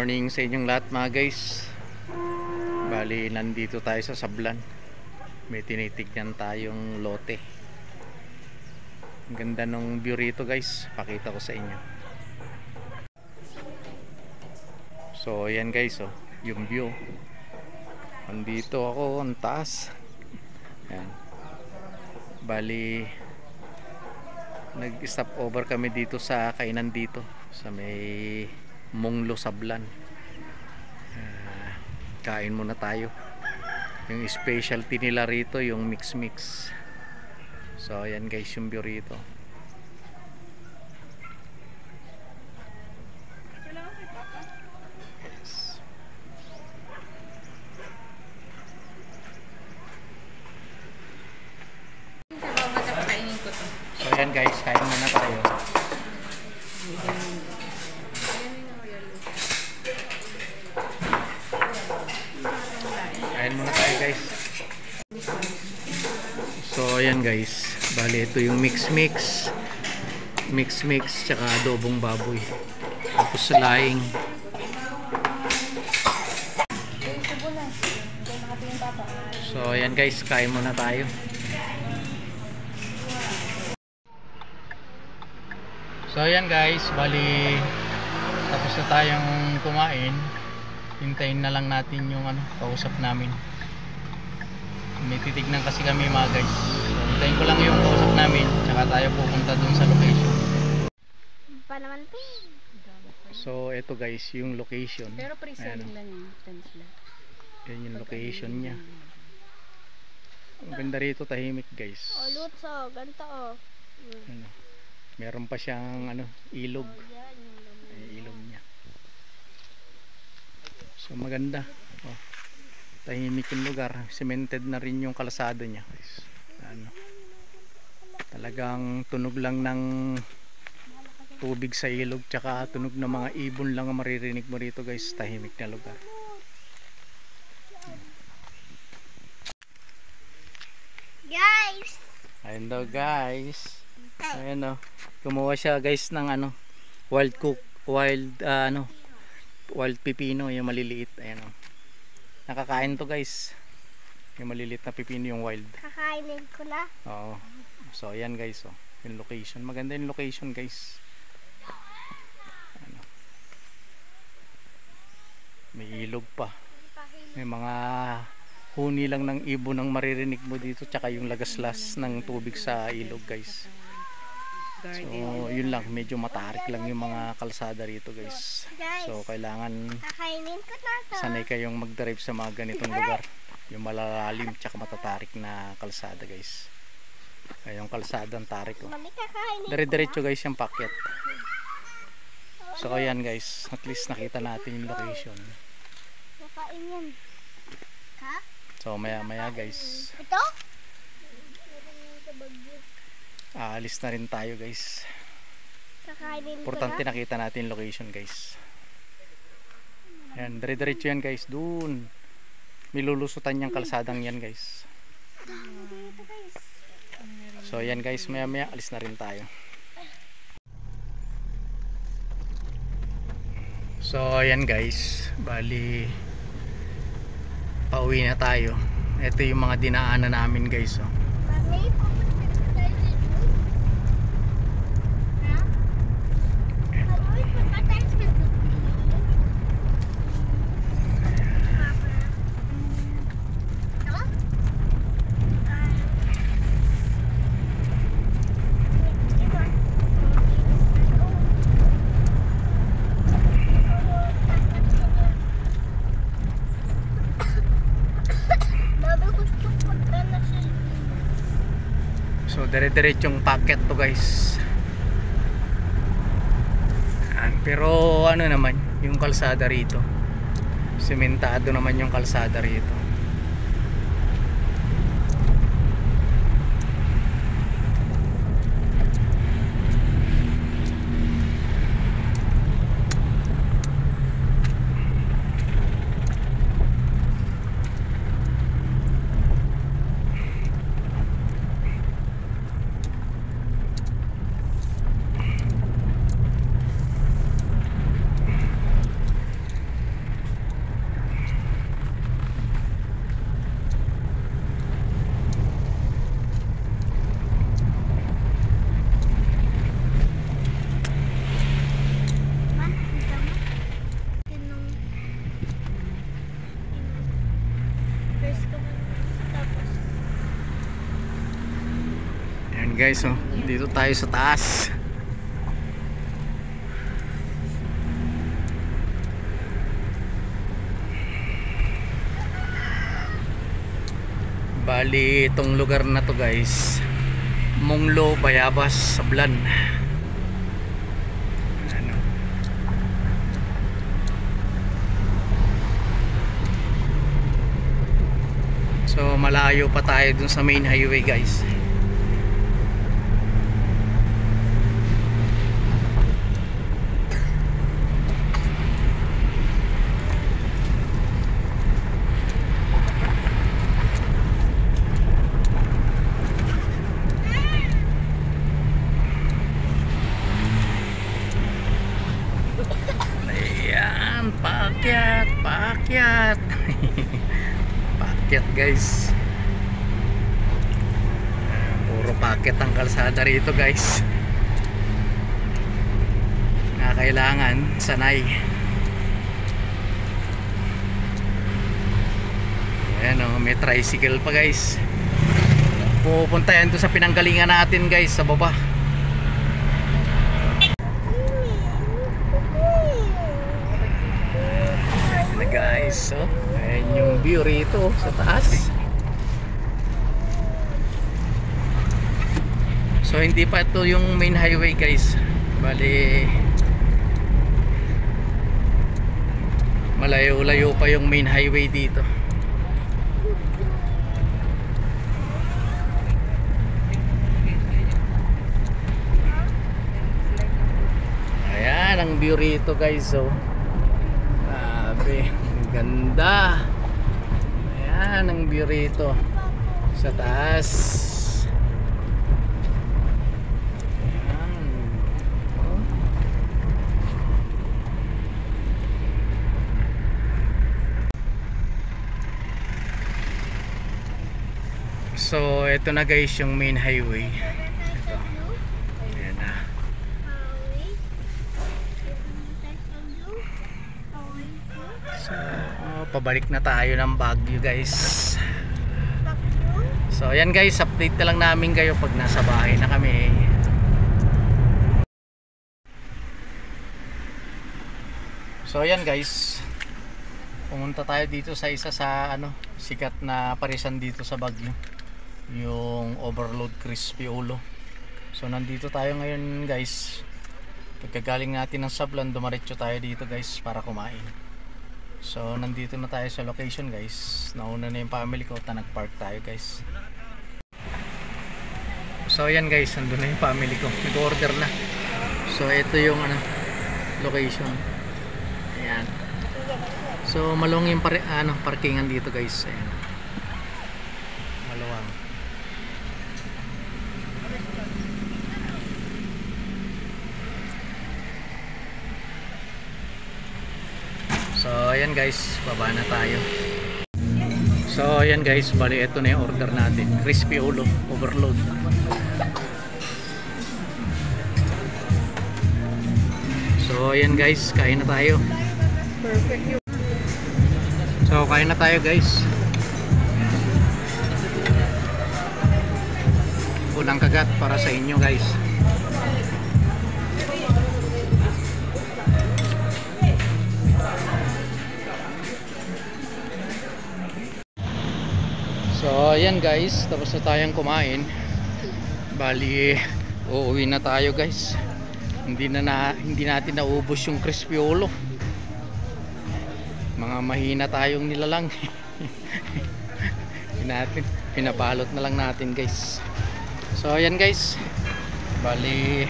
morning sa inyong lahat mga guys. Bali nandito tayo sa Sablan. May tinitignan tayong lote. Ang ganda ng view rito guys. Pakita ko sa inyo. So ayan guys, oh, yung view. Nandito ako, ang taas. Ayan. Bali nag-stop over kami dito sa kainan dito sa may Munglo Sablan. Kain muna tayo. Yung specialty nila rito yung mix. So ayan guys yung view rito. Yes. So ayan guys, kain muna tayo. Kain muna tayo guys. So ayan guys, bali ito yung mix tsaka adobong baboy, tapos laing. So ayan guys, kain muna tayo. So ayan guys, bali tapos na tayong kumain. Hintayin na lang natin yung kausap namin. May titignan kasi kami mga guys. So, hintayin ko lang yung kausap namin, tsaka tayo pupunta dun sa location. So ito guys yung location. Pero pre-selling lang yung template. Yan yung location niya. Ang ganda rito, tahimik guys. Oh, lutso, ganito oh. Meron pa siyang ilog. Ay, ilog niya. So maganda. Oh, tahimik yung lugar. Cemented na rin yung kalsada niya. Talagang tunog lang ng tubig sa ilog, tsaka tunog ng mga ibon lang ang maririnig mo rito guys. Tahimik na lugar. Guys! Ayun daw guys. Ayan o. Kumuha siya guys ng wild pipino, yung maliliit. Ayan o. Nakakain to guys. Yung maliliit na pipino, yung wild. Kakainin ko na. Oo. So ayan guys, oh, yung location. Maganda yung location guys. May ilog pa. May mga huni lang ng ibon ang maririnig mo dito, tsaka yung lagaslas ng tubig sa ilog guys. So yun lang, medyo matarik lang yung mga kalsada rito guys. So kailangan Kakainin ko na to. sanay kayong mag-drive sa mga ganitong lugar, yung malalalim tsaka matatarik na kalsada guys. Ay, yung kalsada ang tarik ko. Mami, kakainin Dire-diretso guys yung packet. So ayan guys, at least nakita natin yung location. Kakain yan. Ha? So maya guys, Ito? aalis na rin tayo guys. Kakainin ko Importante na. nakita natin yung location guys. Ayan, dire-diretso yan guys. Doon may lulusutan yung kalsadang yan guys. Dito guys. So ayan guys, maya alis na rin tayo. So ayan guys, bali pauwi na tayo. Ito yung mga dinaanan namin guys, oh. Mami, pupunta tayo dito. Ha? Mami, punta tayo sa dito. Papa? Mami, gusto punta na siya. So dire-diretsong packet to guys. Pero naman yung kalsada rito, sementado naman yung kalsada rito. Ayan guys, oh, dito tayo sa taas. Bali itong lugar na to guys, Munglo, Bayabas, Sablan. Ano? So malayo pa tayo dun sa main highway guys. Ayan, paakyat, paakyat. Paakyat guys. Puro paakyat ang kalsada rito guys. Kailangan sanay. Ayan o, may tricycle pa guys. Pupunta yan to sa pinanggalingan natin guys, sa baba. Ayan na guys, so ayan yung view rito sa taas. So hindi pa ito yung main highway guys. Bali malayo-layo pa yung main highway dito. Ayan ang view rito guys, so grabe, ang ganda. Ayan ang view rito sa taas. So ito na guys yung main highway. Ito. Ayan na. So pabalik na tayo ng Baguio guys. So ayan guys, update na lang namin kayo pag nasa bahay na kami. So ayan guys, pumunta tayo dito sa isa sa sikat na parisan dito sa Baguio, yung Overload Crispy Ulo. So nandito tayo ngayon guys. Pagkagaling natin ng Sablan, dumiretso tayo dito guys para kumain. So nandito na tayo sa location guys. Nauna na yung family ko, nag-park tayo guys. So ayan guys, nandun na yung family ko, nag-order na. So ito yung location. Ayan. So malong yung parkingan dito guys. Ayan. Maluwang. So ayan guys, baba na tayo. So ayan guys, bali ito na yung order natin, Crispy Ulo Overload. So ayan guys, kain na tayo. Perfect. So kain na tayo guys. Unang kagat para sa inyo guys. So ayan guys, tapos na tayong kumain. Bali uuwi na tayo guys. Hindi natin naubos yung Crispy Ulo. Mga mahina tayong nilalang. Pinabalot na lang natin guys. So ayan guys, bali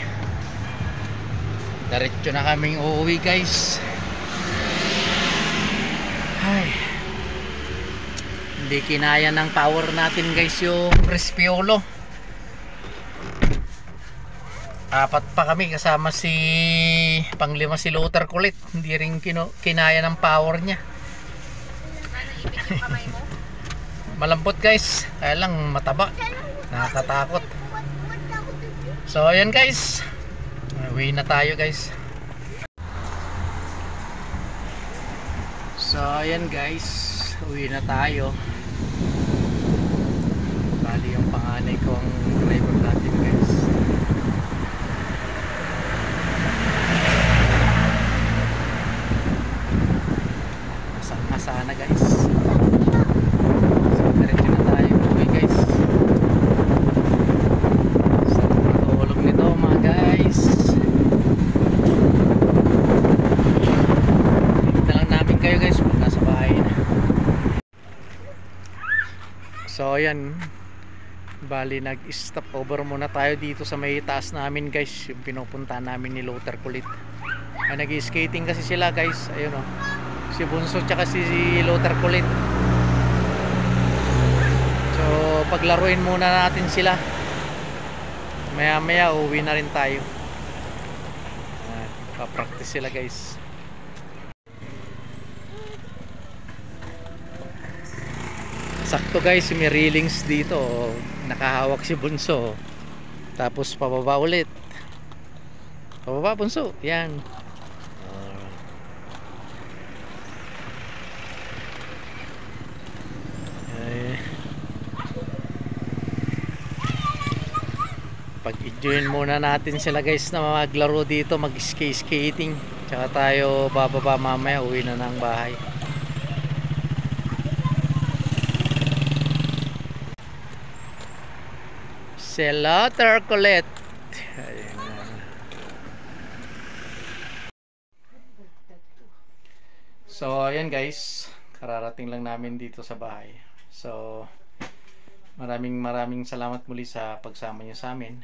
diretso na kaming uuwi guys. Ay, hindi kinaya ng power natin guys yung Crispy Ulo. Apat pa kami kasama si panglima, si Luther kulit. Hindi rin kinaya ng power niya. Malambot guys, kaya lang mataba, nakakatakot. So ayan guys, uwi na tayo guys. So ayan guys, uwi na tayo. Bali yung panganay ko ang driver natin guys. Asa na guys. So diretso na tayo. Okay guys. Sa matulog nito mga guys. Tingnan lang namin kayo guys kung nasa bahay na. So ayan, bali nag-stop over muna tayo dito sa may taas namin guys, yung pinupuntahan namin ni Luther Kulit. Ay nag-skating kasi sila guys, ayun o, si Bunso tsaka si Luther Kulit. So paglaruin muna natin sila, maya maya uwi na rin tayo. Pa-practice sila guys. Sakto guys, may railings dito, nakahawak si Bunso, tapos pababa ulit, pababa Bunso, yan. Pag-enjoyin muna natin sila guys na maglaro dito, mag-skating, tsaka tayo bababa mamaya, uwi na ng bahay. Si Luther Kulit. So ayan guys, kararating lang namin dito sa bahay. So maraming salamat muli sa pagsama niyo sa amin.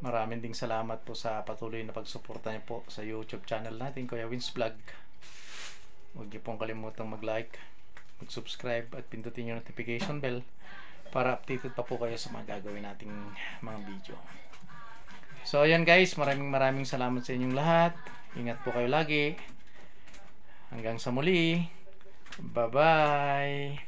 Maraming ding salamat po sa patuloy na pagsuporta niyo po sa YouTube channel natin, Kuya Wins Vlog. Huwag niyo pong kalimutang mag-like, mag-subscribe at pindutin yung notification bell para updated pa po kayo sa mga gagawin nating mga video. So ayan guys, maraming salamat sa inyong lahat. Ingat po kayo lagi. Hanggang sa muli. Bye bye.